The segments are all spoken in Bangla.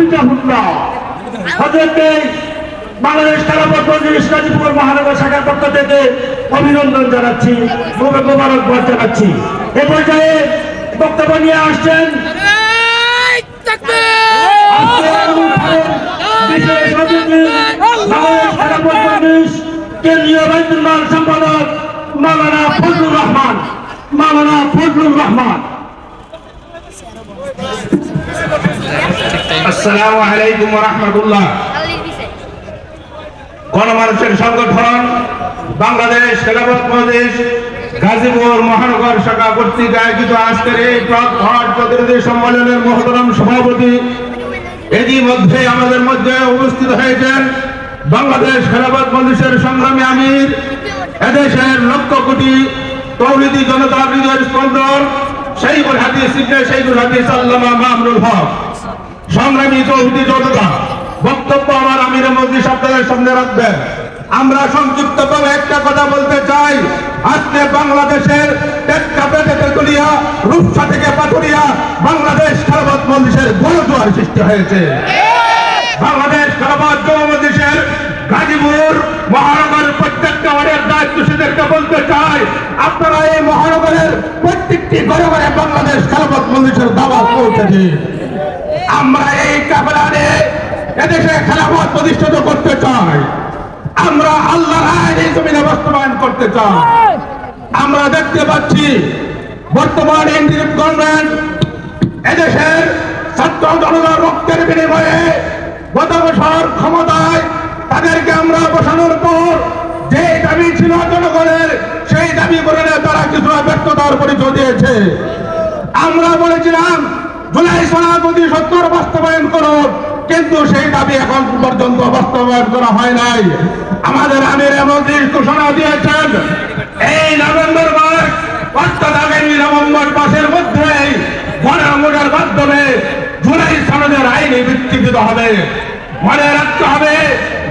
হাফিজাহুল্লাহ। হযরতকে বাংলাদেশ খেলাফত মজলিস গাজীপুর মহানগর শাখার পক্ষ থেকে অভিনন্দন জানাচ্ছি, মোবারকবাদ জানাচ্ছি। এ পর্যায়ে বক্তব্য নিয়ে আসছেন কেন্দ্রীয় বাইতুল মাল সম্পাদক মাওলানা ফজলুর রহমান। আসসালামু আলাইকুম ওয়া রাহমাতুল্লাহ। গণমানুষের সংগঠন বাংলাদেশ খেলাফত মজলিস গাজীপুর মহানগর শাখা কর্তৃক আয়োজিত আজকের এই প্রতিনিধি সম্মেলনের মহতরম সভাপতি ইতিমধ্যে আমাদের মধ্যে উপস্থিত হয়েছেন বাংলাদেশ খেলাফত মজলিসের সংগ্রামী আমির, এদেশের লক্ষ কোটি তৌহিদি জনতার হৃদয়ের স্পন্দন শহীদুল হাদিস আল্লামা মামুনুল হক। সংগ্রামী তৌহিদি জনতা, বক্তব্য আমার আমিরে মজলিস আপনাদের সামনে রাখবেন। আমরা সংক্ষিপ্তভাবে একটা কথা বলতে চাই। আজকে বাংলাদেশের তেতুলিয়া, রূপসা থেকে পাথুরিয়া বাংলাদেশ খেলাফত মজলিসের বড় জোয়ার সৃষ্টি হয়েছে। বাংলাদেশ খেলাফত মজলিসের গাজীপুর মহানগরের প্রত্যেকটা ওয়ার্ডের দায়িত্বশীলদেরকে বলতে চাই, আপনারা এই মহানগরের প্রত্যেকটি ঘরে ঘরে বাংলাদেশ খেলাফত মজলিসের দাওয়াত পৌঁছে দিন। আমরা এই কাফেলারে এদেশে খেলাফত প্রতিষ্ঠিত করতে চাই। আমরা আল্লাহর আইন এই জমিনে বাস্তবায়ন করতে চাই। আমরা দেখতে পাচ্ছি বর্তমান এনডিএ গভর্নমেন্ট এদেশের ছাত্র জনতার রক্তের বিনিময়ে গত বছর ক্ষমতায় তাদেরকে আমরা বসানোর পর যে দাবি ছিল জনগণের, সেই দাবি পূরণে তারা কিছু ব্যর্থতার পরিচয় দিয়েছে। আমরা বলেছিলাম জুলাই সনদ অতি সত্তর বাস্তবায়ন করুন, কিন্তু সেই দাবি এখন পর্যন্ত বাস্তবায়ন করা হয় নাই। আমাদের আমির মজলিস ঘোষণা দিয়েছেন এই নভেম্বর মাস, অর্থাৎ আগামী নভেম্বর মাসের মধ্যেই গণভোটের মাধ্যমে জুলাই সনদের আইনে ভিত্তিতে হবে। মনে রাখতে হবে,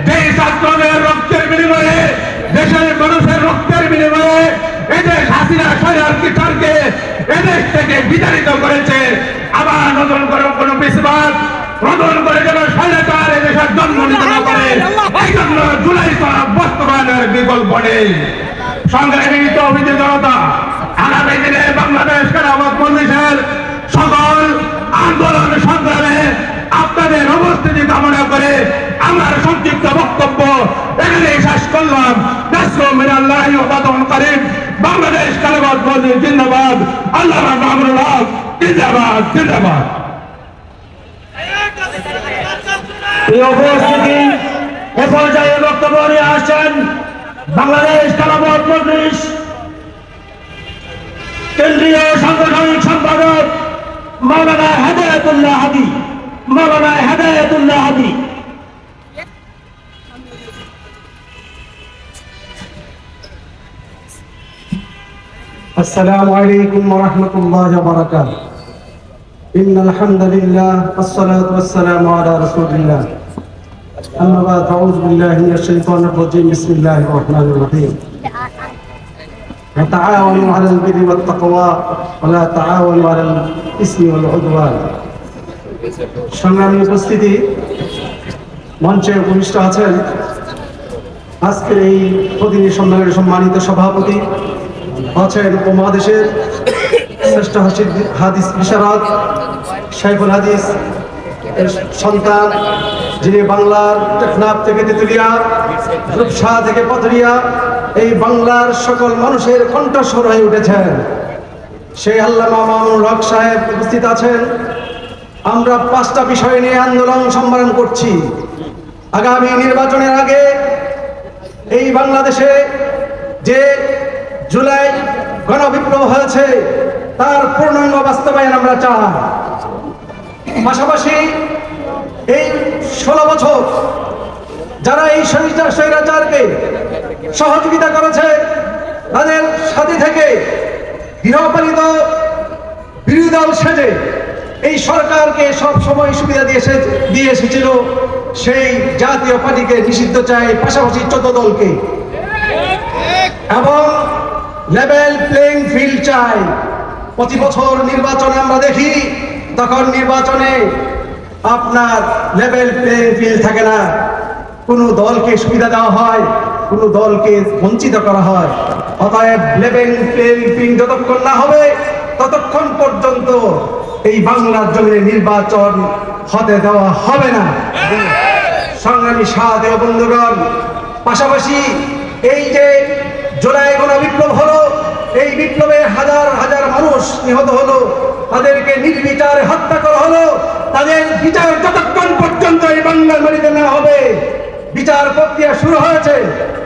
যে ছাত্রদের রক্তের বিনিময়ে, দেশের মানুষের রক্তের বিনিময়ে এদেশ হাসিনা সরকারকে এদেশ থেকে বিতাড়িত করেছে। আবার নতুন করে কোন বেশিরভাগ নতুন করে যেন স্বৈরাচার এদেশের জন্ম নিতে না পারে, এই জন্য জুলাই সনদ বাস্তবায়নের বিকল্প নেই। সংগ্রামী তৌহিদি জনতা, আগামী দিনে বাংলাদেশ খেলাফত মজলিসের সকল আন্দোলন সংগ্রামে আপনাদের উপস্থিতি কামনা করে আমার সংক্ষিপ্ত বক্তব্য এখানে শেষ করলাম। নাসরুম মিনাল্লাহি ওয়া ফাতহুন করিম। বাংলাদেশ খেলাফত মজলিস জিন্দাবাদ। আল্লামা মামুনুল হক জিন্দাবাদ, জিন্দাবাদ। উপস্থিতি এ পর্যায়ে বক্তব্য নিয়ে আসছেন বাংলাদেশ খেলাফত মজলিস কেন্দ্রীয় সাংগঠনিক সম্পাদক মাওলানা হেদায়েতুল্লাহ হাদি। السلام عليكم ورحمة الله وبركاته. إن الحمد لله والصلاة والسلام على رسول الله. أما بعد، أعوذ بالله من الشيطان الرجيم. بسم الله الرحمن الرحيم. وتعاونوا على البر والتقوى ولا تعاونوا على الإثم والعدوان. সংগ্রামী উপস্থিতি, মঞ্চে উপবিষ্ট আছেন আজকের এই প্রতিনিধি সম্মেলনের সম্মানিত সভাপতি আছেন উপমহাদেশের শ্রেষ্ঠ হাদিস বিশারদ শহীদুল হাদিস সন্তান, যিনি বাংলার টেকনাফ থেকে তেতুলিয়া, রূপসা থেকে পাথুরিয়া এই বাংলার সকল মানুষের কণ্ঠস্বর হয়ে উঠেছেন, সেই আল্লামা মামুনুল হক সাহেব উপস্থিত আছেন। আমরা 5টা বিষয় নিয়ে আন্দোলন সংগ্রাম করছি। আগামী নির্বাচনের আগে এই বাংলাদেশে যে জুলাই গণবিপ্লব হয়েছে তার পূর্ণাঙ্গ বাস্তবায়ন আমরা চাই। পাশাপাশি এই 16 বছর যারা এই স্বৈরাচারকে সহযোগিতা করেছে তাদের সাথে থেকে গৃহপালিত বিরোধী দল সেজে এই সরকারকে সব সময় সুবিধা দিয়ে এসেছিল, সেই জাতীয় পার্টিকে নিষিদ্ধ চাই, পাশাপাশি 14 দলকে, এবং লেভেল প্লেইং ফিল্ড চাই। প্রতি বছর নির্বাচনে আমরা দেখি তখন নির্বাচনে আপনার লেভেল প্লেইং ফিল্ড থাকে না, কোনো দলকে সুবিধা দেওয়া হয়, কোনো দলকে বঞ্চিত করা হয়। অতএব লেভেল প্লেইং ফিল্ড যতক্ষণ না হবে ততক্ষণ পর্যন্ত এই বাংলার জমিনে নির্বাচন হতে দেওয়া হবে না। সংগ্রামী সাথী ও বন্ধুগণ, পাশাপাশি এই যে জুলাই গণবিপ্লব হলো, এই বিপ্লবে হাজার হাজার মানুষ নিহত হলো, তাদেরকে নির্বিচারে হত্যা করা হলো। তাদের বিচার যতক্ষণ পর্যন্ত এই বাংলার মাটিতে না হবে, বিচার প্রক্রিয়া শুরু হয়েছে,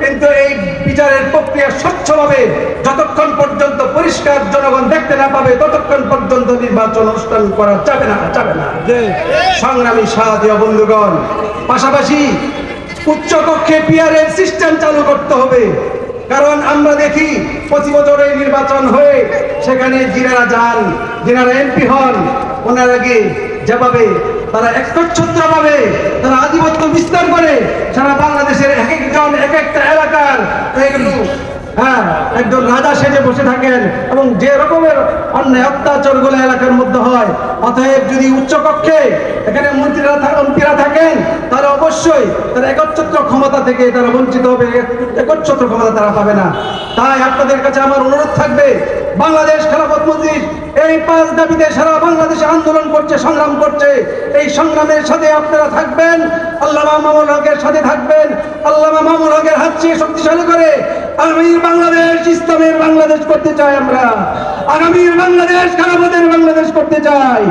কিন্তু এই বিচারের প্রক্রিয়া স্বচ্ছভাবে যতক্ষণ পর্যন্ত পরিষ্কার জনগণ দেখতে না পাবে ততক্ষণ পর্যন্ত নির্বাচন অনুষ্ঠান করা যাবে না। সংগ্রামী সাথী ও বন্ধুগণ, পাশাপাশি উচ্চকক্ষে পিআরের সিস্টেম চালু করতে হবে। কারণ আমরা দেখি প্রতি বছরে নির্বাচন হয়ে সেখানে যিনারা যান, যিনারা এমপি হন, ওনারা গিয়ে যেভাবে তারা একচ্ছত্রভাবে তারা আধিপত্য বিস্তার করে সারা বাংলাদেশের এক একজন এক একটা এলাকার একজন রাজা সেজে বসে থাকেন এবং যে রকমের অন্যায় অত্যাচারগুলো এলাকার মধ্যে হয়। অতএব যদি উচ্চকক্ষে এখানে মন্ত্রীরা থাকেন, তারা অবশ্যই তারা একচ্ছত্র ক্ষমতা থেকে তারা বঞ্চিত হবে, একচ্ছত্র ক্ষমতা তারা পাবে না। তাই আপনাদের কাছে আমার অনুরোধ থাকবে, বাংলাদেশ খেলাফত মজলিস এই 5 দাবিতে সারা বাংলাদেশে আন্দোলন করছে, সংগ্রাম করছে। এই সংগ্রামের সাথে আপনারা থাকবেন, আল্লামা মামুনুল হকের সাথে থাকবেন। আল্লামা মামুনুল হকের হাত চেয়ে শক্তিশালী করে আগামীর বাংলাদেশ ইসলামের বাংলাদেশ করতে চাই আমরা, আগামীর বাংলাদেশ খেলাফতের বাংলাদেশ করতে চাই।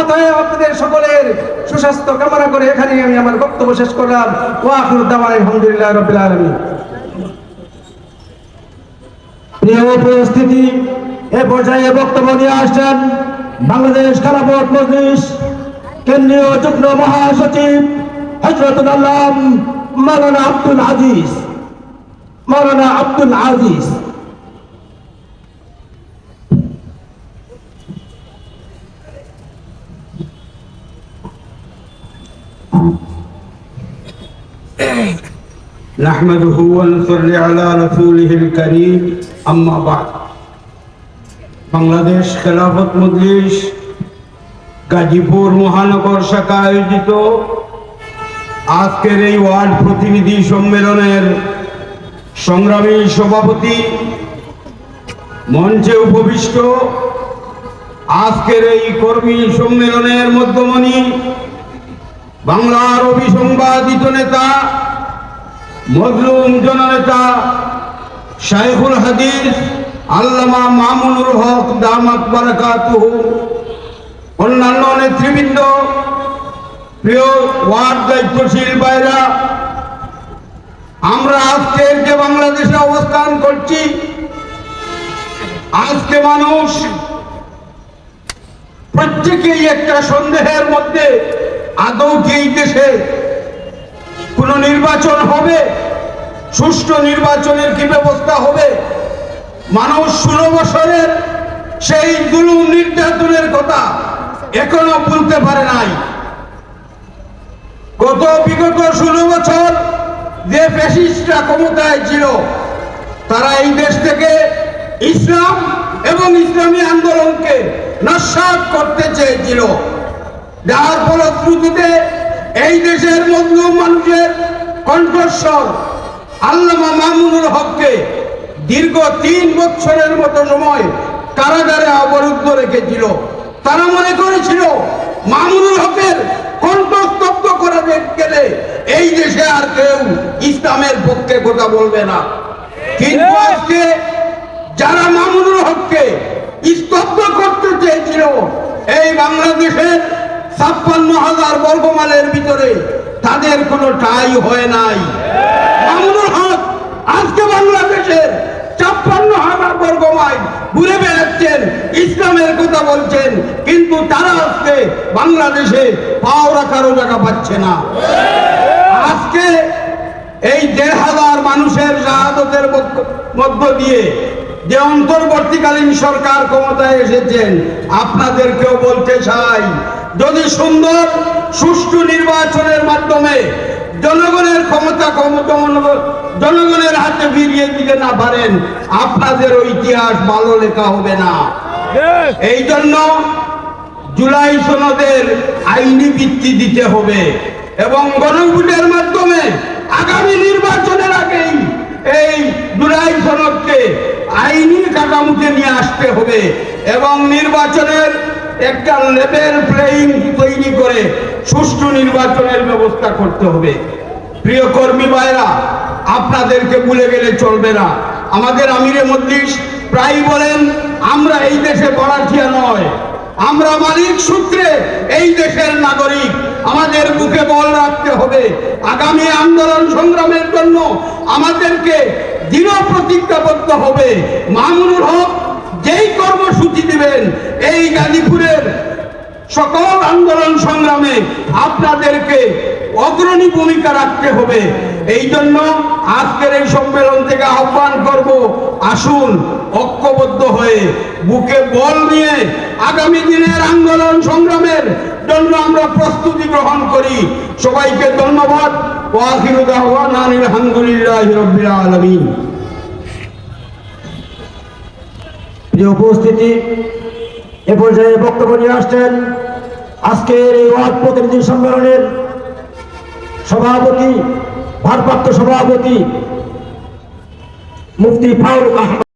অতএব আপনাদের সকলের সুস্বাস্থ্য কামনা করে এখানেই আমি আমার বক্তব্য শেষ করলাম। ওয়া আখিরু দাওয়ানা আলহামদুলিল্লাহি রাব্বিল আলামিন। প্রিয় উপস্থিতি, এ পর্যায়ে বক্তব্য নিয়ে আসছেন বাংলাদেশ খেলাফত মজলিস কেন্দ্রীয় যুগ্ম মহাসচিব হযরতুল আল্লাম মাওলানা আব্দুল আজিজ। نحمده ونصلي على رسوله الكريم أما بعد। বাংলাদেশ খেলাফত মজলিস গাজীপুর মহানগর শাখা আয়োজিত আজকের এই ওয়ার্ড প্রতিনিধি সম্মেলনের সংগ্রামী সভাপতি, মঞ্চে উপবিষ্ট আজকের এই কর্মী সম্মেলনের মধ্যমণি, বাংলার অভিসংবাদিত নেতা, মজলুম জননেতা শাইখুল হাদিস আল্লামা মামুনুল হক দামাত বারাকাতুহু, অন্যান্য নেতৃবৃন্দ, প্রিয় ওয়ার্ড দায়িত্বশীল ভাইরা, আমরা আজকের যে বাংলাদেশে অবস্থান করছি, আজকে মানুষ প্রত্যেকেই একটা সন্দেহের মধ্যে, আদৌ কি এই দেশে কোন নির্বাচন হবে, সুষ্ঠু নির্বাচনের কি ব্যবস্থা হবে। মানুষ 16 বছরের সেই জুলুম নির্যাতনের কথা এখনো বলতে পারে নাই। বিগত 16 বছর যে ফ্যাসিস্টরা ক্ষমতায় ছিল, তারা এই দেশ থেকে ইসলাম এবং ইসলামী আন্দোলনকে নস্যাৎ করতে চেয়েছিল, যার ফলশ্রুতিতে এই দেশের মজলুম মানুষের কণ্ঠস্বর আল্লামা মামুনুল হককে দীর্ঘ 3 বছরের মতো সময় কারাগারে অবরুদ্ধ রেখেছিল। তারা মনে করেছিল মামুনুল হকের কণ্ঠস্তব্ধ করা গেলে এই দেশে আর কেউ ইসলামের পক্ষে কথা বলবে না। কিন্তু আজকে যারা মামুনুল হককে স্তব্ধ করতে চেয়েছিল, এই বাংলাদেশের 56,000 বর্গমাইলের ভিতরে তাদের কোনো ঠাঁই হয় নাই। মামুনুল হক আজকে বাংলাদেশের 56,000 বর্গমাইল ঘুরে বেড়াচ্ছেন, ইসলামের কথা বলছেন, কিন্তু তারা আজকে বাংলাদেশে পাও রাখারও জায়গা পাচ্ছে না। আজকে এই 1,500 মানুষের শাহাদতের মধ্য দিয়ে যে অন্তর্বর্তীকালীন সরকার ক্ষমতায় এসেছেন, আপনাদেরকেও বলতে চাই, যদি সুন্দর সুষ্ঠু নির্বাচনের মাধ্যমে জনগণের ক্ষমতা জনগণের হাতে ফিরিয়ে দিতে না পারেন, আপনাদের ইতিহাস ভালো লেখা হবে না। এই জন্য জুলাই সনদের আইনি ভিত্তি দিতে হবে এবং গণভোটের মাধ্যমে আগামী নির্বাচনের আগেই এই জুলাই সনদকে আইনি কাঠামোতে নিয়ে আসতে হবে এবং নির্বাচনের একটা লেভেল প্লেইং তৈরি করে সুষ্ঠু নির্বাচনের ব্যবস্থা করতে হবে। প্রিয় কর্মী ভাইরা, আপনাদেরকে ভুলে গেলে চলবে না। আমাদের আমিরে মজলিস প্রায় বলেন, আমরা এই দেশে বড়াঠিয়া নয়, আমরা মালিক সূত্রে এই দেশের নাগরিক। আমাদের বুকে বল রাখতে হবে। আগামী আন্দোলন সংগ্রামের জন্য আমাদেরকে দৃঢ় প্রতিজ্ঞাবদ্ধ হবে। মামুনুল হক যেই কর্মসূচি দিবেন, এই গাজীপুরের সকল আন্দোলন সংগ্রামে আপনাদেরকে অগ্রণী ভূমিকা রাখতে হবে। এই জন্য আজকের এই সম্মেলন থেকে আহ্বান করব, আসুন ঐক্যবদ্ধ হয়ে বুকে বল নিয়ে আগামী দিনের আন্দোলন সংগ্রামের জন্য আমরা প্রস্তুতি গ্রহণ করি। সবাইকে ধন্যবাদ। ওয়া আখিরু দাওয়ানা আলহামদুলিল্লাহি রাব্বিল আলামিন। প্রিয় উপস্থিতি, এ পর্যায়ে বক্তব্য নিয়ে আসছেন আজকের এই ওয়ার্ড প্রতিনিধি সম্মেলনের সভাপতি, ভারপ্রাপ্ত সভাপতি মুফতি ফারুক আহমদ।